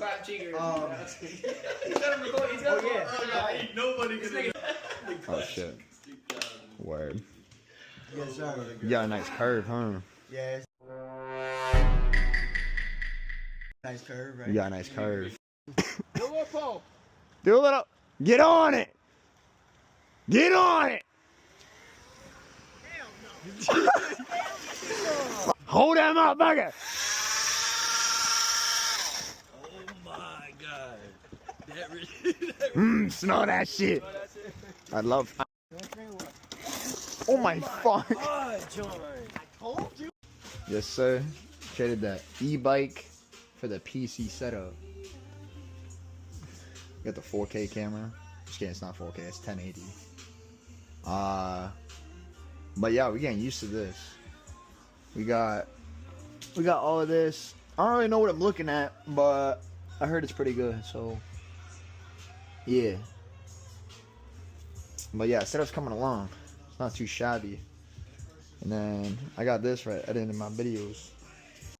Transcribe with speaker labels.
Speaker 1: 5 cheaters.
Speaker 2: He's got him recording. He's got him.
Speaker 3: Nobody can.
Speaker 4: Oh shit. Word.
Speaker 3: Yes, sir.
Speaker 4: You got a nice curve, huh?
Speaker 3: Yes. Nice curve, right?
Speaker 4: You got a nice curve.
Speaker 1: Do a little pull.
Speaker 4: Do a little. Get on it. Get on it. Hold that motherfucker.
Speaker 3: Oh my god. That really.
Speaker 4: Smell that shit. I love. Oh my fuck.
Speaker 3: Oh, John. I told you.
Speaker 4: Yes, sir. Traded that e-bike for the PC setup. Got the 4K camera. Just kidding, it's not 4K, it's 1080. But yeah, we're getting used to this. We got all of this. I don't really know what I'm looking at, but I heard it's pretty good, so yeah. But yeah, setup's coming along. It's not too shabby. And then I got this for editing my videos.